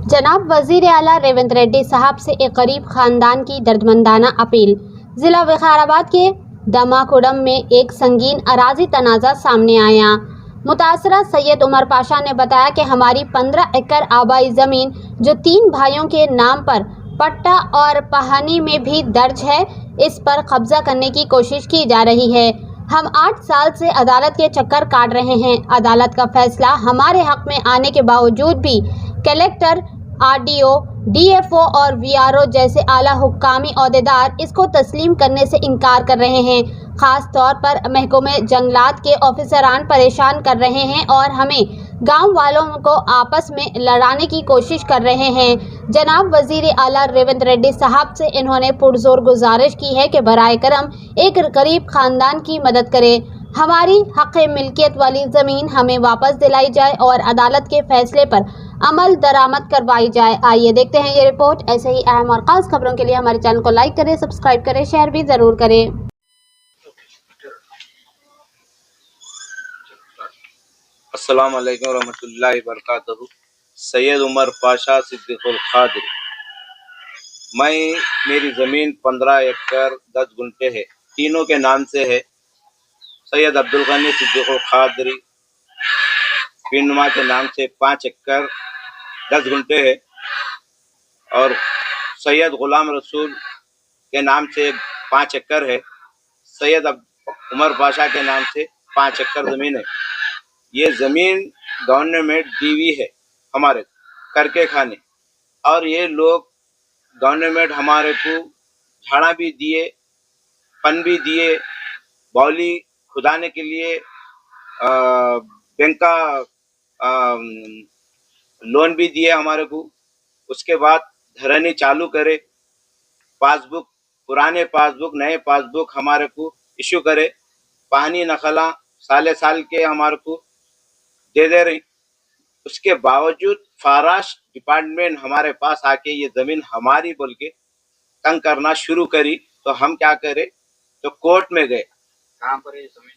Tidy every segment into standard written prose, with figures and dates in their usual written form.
जनाब वजीर आला रेवंत रेड्डी साहब से एक गरीब खानदान की दर्दमंदाना अपील। जिला विकाराबाद के दमाकुडम में एक संगीन अराजी तनाज़ा सामने आया। मुतासरा सैयद उमर पाशा ने बताया कि हमारी 15 एकड़ आबाई ज़मीन जो 3 भाइयों के नाम पर पट्टा और पहानी में भी दर्ज है, इस पर कब्जा करने की कोशिश की जा रही है। हम 8 साल से अदालत के चक्कर काट रहे हैं। अदालत का फैसला हमारे हक में आने के बावजूद भी कलेक्टर, आरडीओ, डीएफओ और वीआरओ जैसे आला हुक्कामी ओहदेदार इसको तस्लीम करने से इनकार कर रहे हैं। खास तौर पर महकमे जंगलात के ऑफिसरान परेशान कर रहे हैं और हमें गांव वालों को आपस में लड़ाने की कोशिश कर रहे हैं। जनाब वजीर आला रेवंत रेड्डी साहब से इन्होंने पुरजोर गुजारिश की है कि बराए करम एक गरीब खानदान की मदद करें। हमारी हक़ मिल्कियत वाली ज़मीन हमें वापस दिलाई जाए और अदालत के फैसले पर अमल दरामद करवाई जाए। आइए देखते हैं ये रिपोर्ट। ऐसे ही अहम और ख़ास खबरों के लिए हमारे चैनल को लाइक करें, सब्सक्राइब करें, शेयर भी ज़रूर करें। अस्सलाम वालेकुम रहमतुल्लाहि व बरकातहू। सैयद उमर पाशा सिद्दीकुल खादिर। मेरी ज़मीन 15 एकड़ 10 गुंठे है, तीनों के नाम से है। सैयद अब्दुल गनी सिद्दीकुल खादरी पिनमा के नाम से 5 एकड़ 10 गुंठे है और सैयद गुलाम रसूल के नाम से 5 एकड़ है। सैयद उमर पाशा के नाम से 5 एकड़ ज़मीन है। ये ज़मीन गवर्नमेंट दी हुई है हमारे करके खाने, और ये लोग गवर्नमेंट हमारे को झाड़ा भी दिए, पन भी दिए, बौली खुदाने के लिए बैंक का लोन भी दिए हमारे को। उसके बाद धरनी चालू करे, पासबुक, पुराने पासबुक नए पासबुक हमारे को इशू करे, पानी नकला साले साल के हमारे को दे दे रही। उसके बावजूद फॉरेस्ट डिपार्टमेंट हमारे पास आके ये ज़मीन हमारी बोल के तंग करना शुरू करी, तो हम क्या करे, तो कोर्ट में गए। कहाँ पर है ये ज़मीन?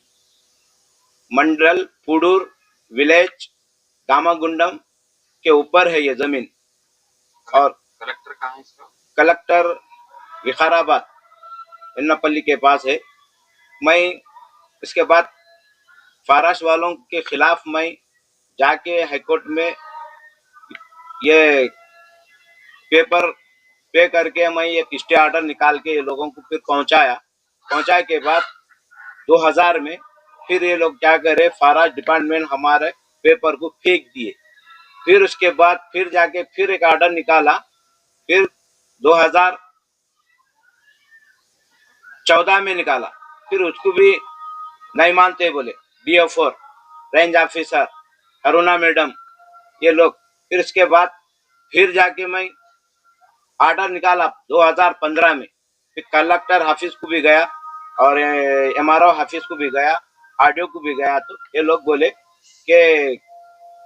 मंडल पुडूर विलेज दामागुंडम के ऊपर है ये ज़मीन। और कलेक्टर कहाँ है इसका? कलेक्टर विकाराबाद इन्नापल्ली के पास है। मैं इसके बाद फॉरेस्ट वालों के खिलाफ मैं जाके हाईकोर्ट में ये पेपर पे करके मैं एक स्टे ऑर्डर निकाल के ये लोगों को फिर पहुंचाए के बाद 2000 में फिर ये लोग क्या करे, फॉरेस्ट डिपार्टमेंट हमारे पेपर को फेंक दिए। फिर उसके बाद फिर जाके फिर एक ऑर्डर निकाला, फिर 2014 में निकाला, फिर उसको भी नहीं मानते बोले DO4 range officer Aruna madam ये लोग। फिर इसके बाद फिर जाके मैं ऑर्डर निकाला 2015 में, फिर कलेक्टर हाफिज को भी गया और MRO हाफिज को भी गया, RDO को भी गया, तो ये लोग बोले कि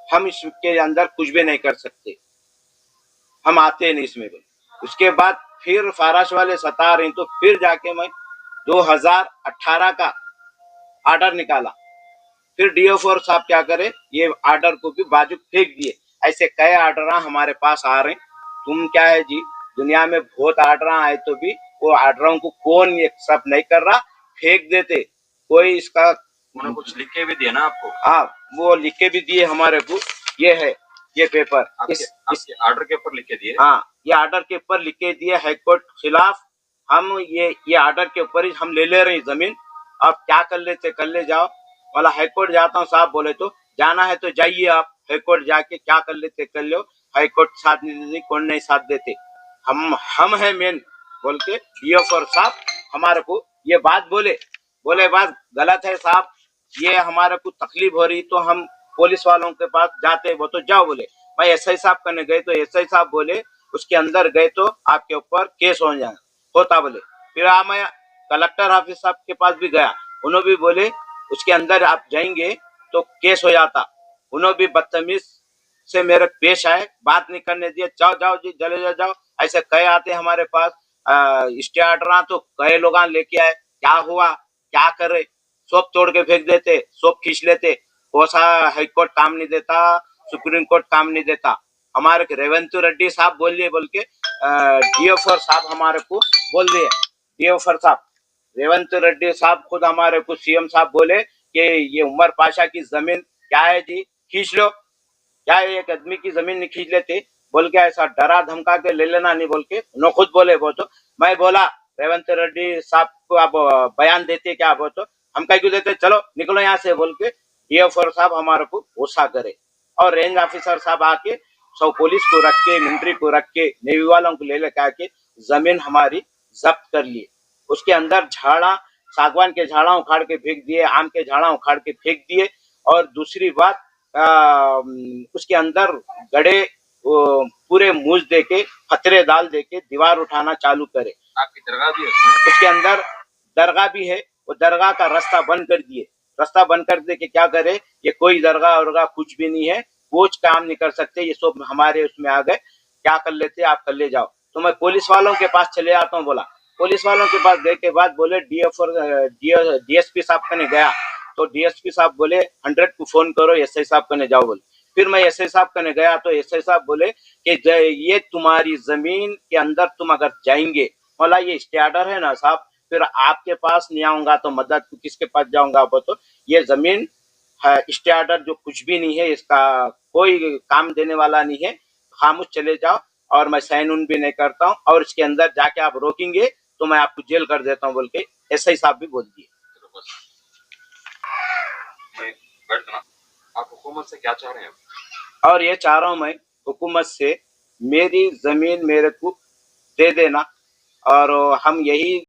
हम इसके अंदर कुछ भी नहीं कर सकते, हम आते नहीं इसमें बोले। उसके बाद फिर फॉरेस्ट वाले सता रहे, तो फिर जाके मैं 2018 का ऑर्डर निकाला। फिर DO4 साहब क्या करे, ये ऑर्डर को भी बाजू फेंक दिए। ऐसे कई ऑर्डर हमारे पास आ रहे हैं। तुम क्या है जी, दुनिया में बहुत ऑर्डर आए तो भी वो ऑर्डरों को कौन एक्सेप्ट नहीं कर रहा, फेंक देते। कोई इसका उन्होंने कुछ लिख के भी दिया ना आपको? हाँ, वो लिख के भी दिए हमारे को। ये है ये पेपर, इस ऑर्डर के ऊपर लिख के दिए। हाँ, ये ऑर्डर के ऊपर लिख के दिए हाईकोर्ट खिलाफ। हम ये ऑर्डर के ऊपर ही हम ले रहे हैं जमीन। अब क्या कर लेते कर ले जाओ, वाला हाईकोर्ट जाता हूँ साहब बोले तो जाना है तो जाइए आप हाईकोर्ट, जाके क्या कर लेते कर लो। हाईकोर्ट साथ नहीं देती, कौन नहीं साथ देते, हम है मेन बोल के DO4 साहब हमारे को ये बात बोले बात गलत है साहब, ये हमारे को तकलीफ हो रही तो हम पुलिस वालों के पास जाते, वो तो जाओ बोले। मैं SI साहब करने गए तो SI साहब बोले उसके अंदर गए तो आपके ऊपर केस हो जाए होता बोले। फिर मैं कलेक्टर ऑफिस साहब के पास भी गया, उन्होंने भी बोले उसके अंदर आप जाएंगे तो केस हो जाता। उन्होंने भी बदतमीज से मेरे पेश आए, बात नहीं करने दिए, जाओ जी चले जाओ। ऐसे कई आते हमारे पास स्टे ऑर्डर, तो कई लोग लेके आए, क्या हुआ क्या करे, सब तोड़ के फेंक देते, सब खींच लेते। कौन सा हाईकोर्ट काम नहीं देता, सुप्रीम कोर्ट काम नहीं देता, हमारे रेवंत रेड्डी साहब बोलिए बोल के डीएफआर साहब हमारे को बोल दिए। डीएफआर साहब रेवंत रेड्डी साहब खुद हमारे को सीएम साहब बोले कि ये उमर पाशा की जमीन क्या है जी, खींच लो। क्या एक आदमी की जमीन नहीं खींच लेते बोल के ऐसा डरा धमका के ले लेना नहीं बोल के उन्होंने खुद बोले। वो तो मैं बोला रेवंत रेड्डी साहब को आप बयान देते क्या, वो तो हम कह क्यों देते, चलो निकलो यहाँ से बोल के डीएफआर साहब हमारे को गुस्सा करे। और रेंज ऑफिसर साहब आके सब पुलिस को रख के मिलिट्री को रख के नेवी वालों को ले लेकर आके जमीन हमारी जब्त कर ली। उसके अंदर झाड़ा, सागवान के झाड़ा उखाड़ के फेंक दिए, आम के झाड़ा उखाड़ के फेंक दिए। और दूसरी बात उसके अंदर गड़े पूरे मूज दे के फतरे डाल दे के दीवार उठाना चालू करे। आपकी दरगाह भी है उसमें? उसके अंदर दरगाह भी है। वो दरगाह का रास्ता बंद कर दिए। रास्ता बंद कर दे के क्या करे, ये कोई दरगाह वरगाह कुछ भी नहीं है, कुछ काम नहीं कर सकते, ये सब हमारे उसमें आ गए, क्या कर लेते आप कर ले जाओ। तो मैं पुलिस वालों के पास चले आता हूँ बोला। पुलिस वालों के पास गए के बाद बोले डीएसपी साहब कने गया तो डीएसपी साहब बोले 100 को फोन करो, एसआई साहब कने जाओ बोले। फिर मैं एसआई साहब कने गया तो एसआई साहब बोले कि ये तुम्हारी जमीन के अंदर तुम अगर जाएंगे, बोला ये स्टे ऑर्डर है ना साहब, फिर आपके पास नहीं आऊंगा तो मदद किसके पास जाऊंगा। वो तो ये जमीन स्टे ऑर्डर जो कुछ भी नहीं है, इसका कोई काम देने वाला नहीं है, खामोश चले जाओ और मैं साइन उन भी नहीं करता हूँ, और इसके अंदर जाके आप रोकेंगे तो मैं आपको जेल कर देता हूँ बोल के एसआई साहब भी बोल दिए। चलो बस मैं बैठ ना, आप हुकूमत से क्या चाह रहे हैं? और ये चाह रहा हूँ मैं हुकूमत से मेरी जमीन मेरे को दे देना, और हम यही